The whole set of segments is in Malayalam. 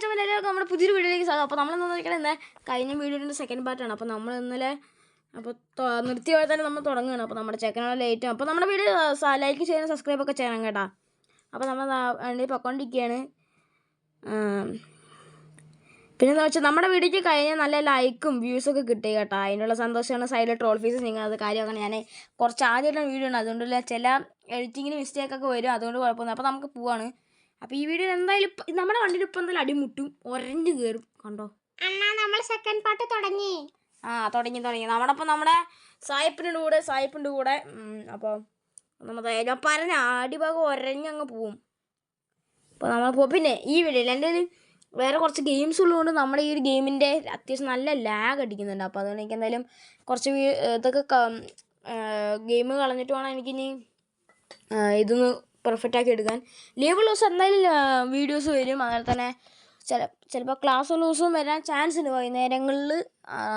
എല്ലാവർക്കും നമ്മുടെ പുതിയൊരു വീഡിയോയിലേക്ക് സ്വാഗതം. അപ്പോൾ നമ്മൾ നോക്കിയാൽ കഴിഞ്ഞ വീഡിയോയുടെ സെക്കൻഡ് പാർട്ടാണ്. അപ്പോൾ നമ്മൾ ഇന്നലെ അപ്പോൾ നിർത്തിയോടെ തന്നെ നമ്മൾ തുടങ്ങുകയാണ്. അപ്പോൾ നമ്മുടെ ചെക്കനാണ് ലേറ്റും. അപ്പോൾ നമ്മുടെ വീഡിയോ ലൈക്ക് ചെയ്യണം, സബ്സ്ക്രൈബ് ഒക്കെ ചെയ്യണം കേട്ടോ. അപ്പോൾ നമ്മൾ വണ്ടി പൊയ്ക്കൊണ്ടിരിക്കുകയാണ്. പിന്നെ എന്താ വെച്ചാൽ നമ്മുടെ വീഡിയോയ്ക്ക് കഴിഞ്ഞാൽ നല്ല ലൈക്കും വ്യൂസൊക്കെ കിട്ടി കേട്ടോ. അതിനുള്ള സന്തോഷമാണ്. സൈഡിൽ ട്രോൾ ഫീസ് നിങ്ങൾ അത് കാര്യമാക്കണം. ഞാൻ കുറച്ച് ആദ്യമായിട്ടുള്ള വീഡിയോ ഉണ്ട്, അതുകൊണ്ടല്ല ചില എഡിറ്റിങ്ങിന് മിസ്റ്റേക്കൊക്കെ വരും, അതുകൊണ്ട് കുഴപ്പമൊന്നും. അപ്പോൾ നമുക്ക് പോവാണ്. അപ്പോൾ ഈ വീഡിയോ എന്തായാലും നമ്മുടെ വണ്ടിയിൽ ഇപ്പം എന്തായാലും അടിമുട്ടും, ഒരഞ്ഞു കയറും. കണ്ടോ അണ്ണാ, നമ്മൾ സെക്കൻഡ് പാർട്ട് തുടങ്ങി. തുടങ്ങി നമ്മുടെ സായിപ്പിൻ്റെ കൂടെ അപ്പോൾ നമ്മൾ പറഞ്ഞ അടിഭാഗം ഒരഞ്ഞങ്ങ് പോവും. അപ്പോൾ നമ്മൾ പോകും. പിന്നെ ഈ വീഡിയോയിൽ എൻ്റെ വേറെ കുറച്ച് ഗെയിംസ് ഉള്ളതുകൊണ്ട് നമ്മുടെ ഈ ഒരു ഗെയിമിൻ്റെ അത്യാവശ്യം നല്ല ലാഗ് അടിക്കുന്നുണ്ട്. അപ്പോൾ അതുകൊണ്ട് എനിക്ക് എന്തായാലും കുറച്ച് ഇതൊക്കെ ഗെയിം കളഞ്ഞിട്ട് വേണം എനിക്കിനി ഇതൊന്ന് പെർഫെക്റ്റ് ആക്കി എടുക്കാൻ. ലീവുള്ള ദിവസം എന്തായാലും വീഡിയോസ് വരും. അതുപോലെ തന്നെ ചിലപ്പോൾ ക്ലാസ് ഉള്ള ദിവസവും വരാൻ ചാൻസ് ഉണ്ട്. വൈകുന്നേരങ്ങളിൽ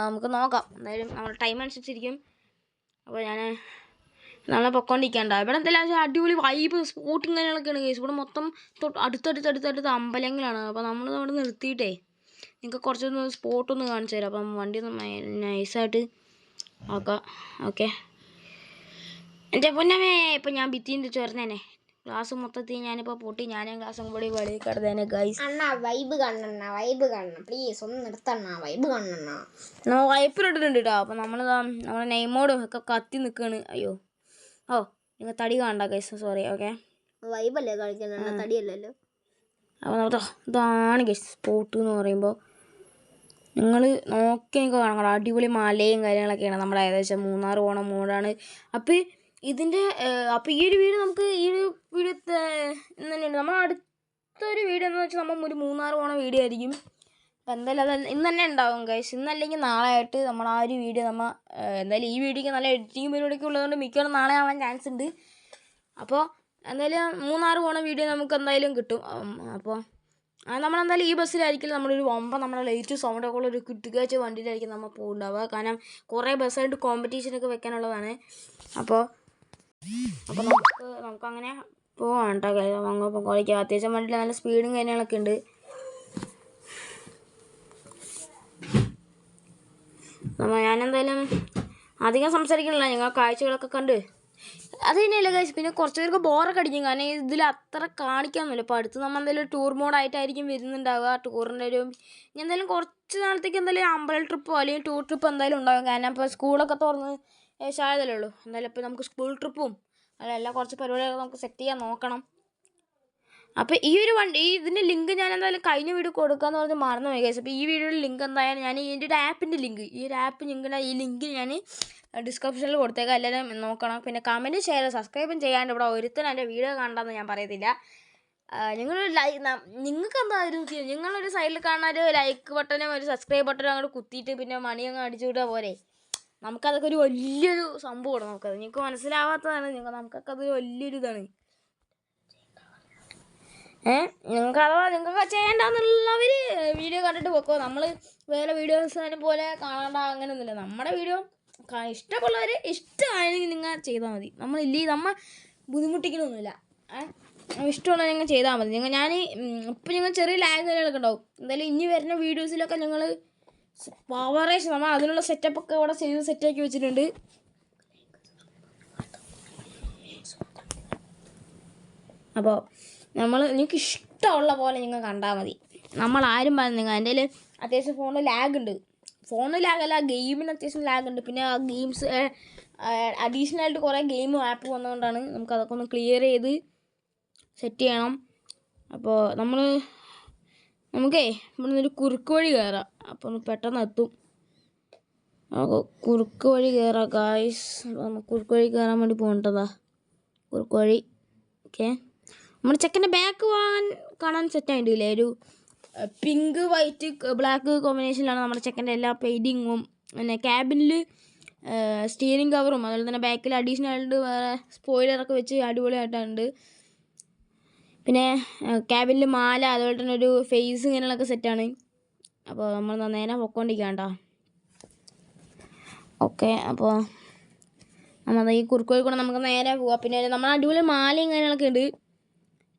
നമുക്ക് നോക്കാം. എന്തായാലും നമ്മുടെ ടൈം അനുസരിച്ചിരിക്കും. അപ്പോൾ ഞാൻ നാളെ പൊയ്ക്കൊണ്ടിരിക്കേണ്ട. ഇവിടെ എന്തെല്ലാം അടിപൊളി വൈബ് സ്പോട്ടും കാര്യങ്ങളൊക്കെയാണ് കേസ്. ഇവിടെ മൊത്തം അടുത്തടുത്ത് അമ്പലങ്ങളാണ്. അപ്പോൾ നമ്മൾ അവിടെ നിർത്തിയിട്ടേ നിങ്ങൾക്ക് കുറച്ചൊന്ന് സ്പോട്ടൊന്ന് കാണിച്ചു തരാം. അപ്പം വണ്ടി ഒന്ന് നൈസായിട്ട് ആക്കാം. ഓക്കെ എൻ്റെ പൊന്നമേ, ഇപ്പം ഞാൻ ഭിത്തിൻ്റെ ചേർന്നേനെ ക്ലാസ് മൊത്തത്തിൽ ഞാനിപ്പോൾ പൊട്ടി. ഞാനും ക്ലാസ്സും കൂടി വെളിയിൽ കിടന്നേനെ ഗൈസ്. അണ്ണാ വൈബ് കാണണം പ്ലീസ്, ഒന്ന് നിർത്തണ്ണ. വൈബ് കാണണ നമ്മൾ വൈപ്പിലിട്ടിട്ടുണ്ട് കേട്ടോ. അപ്പോൾ നമ്മുടെ നെയ്മോടും ഒക്കെ കത്തി നിൽക്കുകയാണ്. അയ്യോ നിങ്ങൾ തടി കാണണ്ട ഗൈസ്, സോറി. ഓക്കെ വൈബല്ലേ കളിക്കുന്ന, തടിയല്ലല്ലോ. അപ്പോൾ നമുക്ക് ഇതാണ് ഗൈസ് സ്പോട്ട് എന്ന് പറയുമ്പോൾ. നിങ്ങൾ നോക്കി നിങ്ങൾക്ക് കാണണം, അടിപൊളി മലയും കാര്യങ്ങളൊക്കെയാണ്. നമ്മുടെ ഏകദേശം മൂന്നാർ പോകണ മൂടാണ്. അപ്പോൾ അപ്പോൾ ഈ ഒരു വീഡിയോ നമുക്ക് ഈ ഒരു വീഡിയോ ഇന്ന് തന്നെയുണ്ട്. നമ്മൾ അടുത്തൊരു വീഡിയോ എന്ന് വെച്ചാൽ നമ്മൾ ഒരു മൂന്നാർ പോകണ വീഡിയോ ആയിരിക്കും. അപ്പോൾ എന്തായാലും അത് ഇന്ന് തന്നെ ഉണ്ടാവും ഗൈസ്. ഇന്നല്ലെങ്കിൽ നാളെ ആയിട്ട് നമ്മൾ ആ ഒരു വീഡിയോ എന്തായാലും ഈ വീഡിയോക്ക് നല്ല എഡിറ്റിംഗ് പരിപാടിയൊക്കെ ഉള്ളതുകൊണ്ട് മിക്കവാറും നാളെ ആവാൻ ചാൻസ് ഉണ്ട്. അപ്പോൾ എന്തായാലും മൂന്നാർ പോകണ വീഡിയോ നമുക്ക് എന്തായാലും കിട്ടും. അപ്പോൾ നമ്മളെന്തായാലും ഈ ബസ്സിലായിരിക്കില്ല, നമ്മളൊരു നമ്മുടെ ലേറ്റ് സൗണ്ടൊക്കെ ഉള്ളൊരു കിട്ടുകാച്ച വണ്ടിയിലായിരിക്കും നമ്മൾ പോകുന്നുണ്ടാവുക. കാരണം കുറേ ബസ്സായിട്ട് കോമ്പറ്റീഷനൊക്കെ വെക്കാനുള്ളതാണ്. അപ്പോൾ നമുക്കങ്ങനെ പോവാം കേട്ടോ. നമുക്ക് കളിക്കാം. അത്യാവശ്യം വണ്ടിയിൽ നല്ല സ്പീഡും കാര്യങ്ങളൊക്കെ ഉണ്ട്. ഞാനെന്തായാലും അധികം സംസാരിക്കണില്ല, ഞങ്ങൾ കാഴ്ചകളൊക്കെ കണ്ട് അത് തന്നെയല്ല ഗൈസ്. പിന്നെ കുറച്ച് പേർക്ക് ബോറൊക്കെ അടിക്കും, കാരണം ഇതിൽ അത്ര കാണിക്കാമെന്നില്ല. അപ്പോൾ അടുത്ത് നമ്മൾ എന്തായാലും ടൂർ മോഡായിട്ടായിരിക്കും വരുന്നുണ്ടാവുക. ടൂറിൻ്റെ എന്തായാലും കുറച്ച് നാളത്തേക്ക് എന്തായാലും അമ്പലം ട്രിപ്പോ അല്ലെങ്കിൽ ടൂർ ട്രിപ്പ് എന്തായാലും ഉണ്ടാകും. കാരണം ഇപ്പോൾ സ്കൂളൊക്കെ തുറന്ന് ശായതല്ലേ ഉള്ളൂ. എന്തായാലും ഇപ്പോൾ നമുക്ക് സ്കൂൾ ട്രിപ്പും അല്ല കുറച്ച് പരിപാടികളൊക്കെ നമുക്ക് സെറ്റ് ചെയ്യാൻ നോക്കണം. അപ്പോൾ ഈ ഒരു ഇതിൻ്റെ ലിങ്ക് ഞാൻ എന്തായാലും കഴിഞ്ഞ വീഡിയോ കൊടുക്കാമെന്ന് പറഞ്ഞ് മറന്നു പോയി ഗൈസ്. അപ്പോൾ ഈ വീഡിയോയുടെ ലിങ്ക് എന്തായാലും ഞാൻ ഇതിൻ്റെ ഒരു ആപ്പിൻ്റെ ലിങ്ക്, ഈ ഒരു ആപ്പ് ഈ ലിങ്ക് ഞാൻ ഡിസ്ക്രിപ്ഷനിൽ കൊടുത്തേക്കാം. എല്ലാവരും നോക്കണം. പിന്നെ കമൻറ്റ് ഷെയർ സബ്സ്ക്രൈബും ചെയ്യാണ്ട് ഇവിടെ ഒരുത്തരും എൻ്റെ വീഡിയോ കണ്ടെന്ന് ഞാൻ പറയത്തില്ല. നിങ്ങൾക്ക് എന്തായാലും നിങ്ങളൊരു സൈഡിൽ കാണുന്ന ഒരു ലൈക്ക് ബട്ടനും ഒരു സബ്സ്ക്രൈബ് ബട്ടനും അങ്ങോട്ട് കുത്തിയിട്ട് പിന്നെ മണി അങ്ങ് അടിച്ചു വിട്ടാൽ പോരെ. നമുക്കതൊക്കെ ഒരു വലിയൊരു സംഭവമാണ്. നമുക്കത് നിങ്ങൾക്ക് മനസ്സിലാവാത്തതാണ്. നമുക്കൊക്കെ അതൊരു വലിയൊരു ഇതാണ്. നിങ്ങൾക്ക് ചെയ്യേണ്ടെന്നുള്ളവർ വീഡിയോ കണ്ടിട്ട് വെക്കോ. നമ്മൾ വേറെ വീഡിയോസിനെ പോലെ കാണേണ്ട അങ്ങനെയൊന്നുമില്ല. നമ്മുടെ വീഡിയോ ഇഷ്ടമുള്ളവർ ഇഷ്ടമായെങ്കിൽ നിങ്ങൾ ചെയ്താൽ മതി. നമ്മൾ ബുദ്ധിമുട്ടിക്കണമൊന്നുമില്ല. ഇഷ്ടമുള്ള നിങ്ങൾ ചെയ്താൽ മതി. ഇപ്പോൾ നിങ്ങൾ ചെറിയ ലാഗ് കാര്യങ്ങളൊക്കെ ഉണ്ടാവും. എന്തായാലും ഇനി വരുന്ന വീഡിയോസിലൊക്കെ നിങ്ങൾ പവറേഷൻ നമ്മൾ അതിനുള്ള സെറ്റപ്പൊക്കെ ഇവിടെ ചെയ്ത് സെറ്റാക്കി വെച്ചിട്ടുണ്ട്. അപ്പോൾ നിങ്ങൾക്ക് ഇഷ്ടമുള്ള പോലെ നിങ്ങൾ കണ്ടാൽ മതി. നമ്മളാരും പറഞ്ഞു എൻ്റെ അത്യാവശ്യം ഫോണിൽ ലാഗ് ഉണ്ട്. ഫോണിൽ ലാഗല്ല, ഗെയിമിന് അത്യാവശ്യം ലാഗ് ഉണ്ട്. പിന്നെ ആ ഗെയിംസ് അഡീഷണലായിട്ട് കുറേ ഗെയിം ആപ്പ് വന്നതുകൊണ്ടാണ്. നമുക്കതൊക്കെ ഒന്ന് ക്ലിയർ ചെയ്ത് സെറ്റ് ചെയ്യണം. അപ്പോൾ നമുക്കേ ഇവിടെ നിന്നൊരു കുറുക്ക് വഴി കയറാം. അപ്പോൾ ഒന്ന് പെട്ടെന്ന് എത്തും. കുറുക്ക് വഴി കയറാം ഗായ്സ്. കുറുക്ക് വഴി കയറാൻ വേണ്ടി പോകേണ്ടതാ കുറുക്ക് വഴി. ഓക്കെ, നമ്മുടെ ചെക്കൻ്റെ ബാക്ക് കാണാൻ സെറ്റായിട്ടില്ലേ? ഒരു പിങ്ക് വൈറ്റ് ബ്ലാക്ക് കോമ്പിനേഷനിലാണ് നമ്മുടെ ചെക്കൻ്റെ എല്ലാ പെയിൻറ്റിങ്ങും. പിന്നെ ക്യാബിനിൽ സ്റ്റീറിങ് കവറും അതുപോലെ തന്നെ ബാക്കിൽ അഡീഷണലായിട്ട് വേറെ സ്പോയിലറൊക്കെ വെച്ച് അടിപൊളിയായിട്ടുണ്ട്. പിന്നെ ക്യാബിനിൽ മാല, അതുപോലെ തന്നെ ഒരു ഫേസ് ഇങ്ങനെയുള്ളതൊക്കെ സെറ്റാണ്. അപ്പോൾ നമ്മൾ നേരെ പൊയ്ക്കൊണ്ടിരിക്കാം കേട്ടോ. ഓക്കെ, അപ്പോൾ നമ്മൾ ഈ കുറുക്കോഴി കൂടെ നമുക്ക് നേരെ പോവാം. പിന്നെ നമ്മൾ അടിപൊളി മാലയും കാര്യങ്ങളൊക്കെ ഉണ്ട്.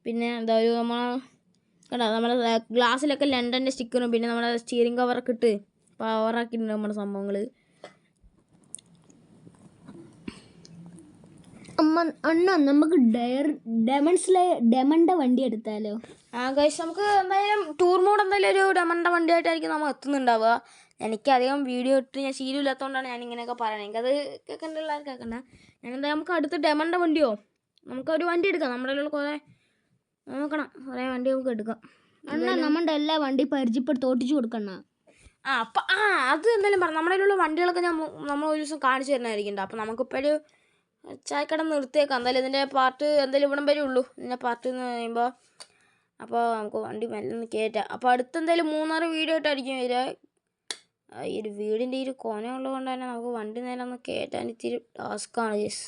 പിന്നെ എന്താ നമ്മൾ കേട്ടോ നമ്മുടെ ഗ്ലാസ്സിലൊക്കെ ലണ്ടൻ്റെ സ്റ്റിക്കറും പിന്നെ നമ്മുടെ സ്റ്റിയറിംഗ് കവറൊക്കെ ഇട്ട് പവറാക്കിയിട്ടുണ്ട് നമ്മുടെ സംഭവങ്ങൾ. അണ്ണ നമുക്ക് ഡെമന്റെ വണ്ടി എടുത്താലോ? ഗൈസ് നമുക്ക് എന്തായാലും ടൂർ മോഡ് എന്തായാലും ഒരു ഡെമണ്ട വണ്ടിയായിട്ടായിരിക്കും നമ്മൾ എത്തുന്നുണ്ടാവുക. എനിക്കധികം വീഡിയോ ഇട്ട് ഞാൻ ശീലമില്ലാത്തതുകൊണ്ടാണ് ഞാൻ ഇങ്ങനെയൊക്കെ പറയുന്നത്. എനിക്കത് കേൾക്കേണ്ട എല്ലാവരും കേൾക്കണ്ട. ഞാനെന്തായാലും നമുക്ക് അടുത്ത് ഡെമണ്ട വണ്ടിയോ നമുക്കൊരു വണ്ടി എടുക്കാം. നമ്മുടെ കയ്യിലുള്ള കുറേ നോക്കണം, കുറേ വണ്ടി നമുക്ക് എടുക്കാം. അണ്ണാ നമ്മുടെ എല്ലാ വണ്ടി പരിചയപ്പെടുത്തി ഓട്ടിച്ചു കൊടുക്കണ. അത് എന്തായാലും പറഞ്ഞു. നമ്മുടെ കയ്യിലുള്ള വണ്ടികളൊക്കെ നമ്മൾ ഒരു ദിവസം കാണിച്ചു തരുന്നതായിരിക്കും. അപ്പോൾ നമുക്കിപ്പോൾ ഒരു ചായക്കട നിർത്തിയേക്കാം. എന്തായാലും ഇതിൻ്റെ പാർട്ട് എന്തായാലും ഇവിടം വരെ ഉള്ളൂ ഇതിൻ്റെ പാർട്ട് എന്ന് പറയുമ്പോൾ. അപ്പോൾ നമുക്ക് വണ്ടി മെല്ലെ കയറ്റാം. അപ്പോൾ അടുത്ത് എന്തായാലും 3-6 വീഡിയോ ആയിട്ടായിരിക്കും വരിക. ഈ ഒരു വീടിൻ്റെ ഈ ഒരു കോന ഉള്ളതുകൊണ്ട് തന്നെ നമുക്ക് വണ്ടി നേരെ ഒന്ന് കയറ്റാൻ ഇത്തിരി ടാസ്ക്കാണ് ഗൈസ്.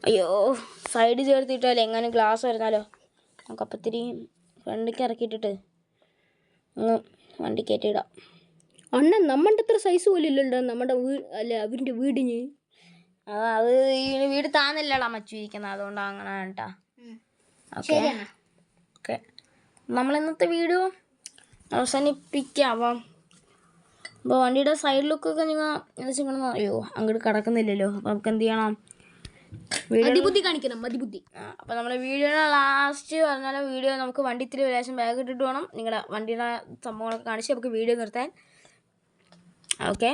അയ്യോ സൈഡ് ചേർത്തിട്ടാലേ എങ്ങനെ ഗ്ലാസ് വരുന്നാലോ. നമുക്കപ്പോൾ ഇത്തിരി ഫ്രണ്ടിലേക്ക് ഇറക്കിയിട്ടിട്ട് വണ്ടി കയറ്റിയിടാം. അണ്ണ നമ്മുടെ അത്ര സൈസ് പോലും ഇല്ലല്ലോ നമ്മുടെ അല്ല അവരുടെ വീടിന്. അത് ഈ വീട് താന്നില്ലടാ മച്ചിരിക്കുന്നത്, അതുകൊണ്ടാണ് അങ്ങനെ കേട്ടാ. ഓക്കെ ഓക്കെ നമ്മൾ ഇന്നത്തെ വീഡിയോ അവസാനിപ്പിക്കാം. അപ്പോൾ വണ്ടിയുടെ സൈഡ് ലുക്കൊക്കെ നിങ്ങൾ എന്താ അയ്യോ അങ്ങോട്ട് കിടക്കുന്നില്ലല്ലോ. അപ്പോൾ നമുക്ക് എന്ത് ചെയ്യണം, മതിബുദ്ധി കാണിക്കണം, മതിബുദ്ധി. അപ്പോൾ നമ്മുടെ വീഡിയോയുടെ ലാസ്റ്റ് പറഞ്ഞാൽ വീഡിയോ നമുക്ക് വണ്ടി ഇത്തിരി ലേശം ബാഗ് ഇട്ടിട്ട് വേണം നിങ്ങളുടെ വണ്ടിയുടെ സംഭവങ്ങളൊക്കെ കാണിച്ച് നമുക്ക് വീഡിയോ നിർത്താൻ. ഓക്കെ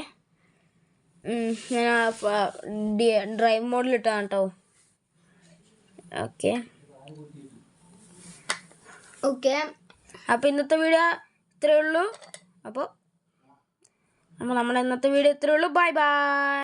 ഞാൻ ഡ്രൈവ് മോഡിലിട്ടാണ് കേട്ടോ. ഓക്കെ ഓക്കെ അപ്പോൾ ഇന്നത്തെ വീഡിയോ ഇത്രയേ ഉള്ളൂ. അപ്പോൾ നമ്മുടെ ഇന്നത്തെ വീഡിയോ ഇത്രയേ ഉള്ളൂ. Bye bye.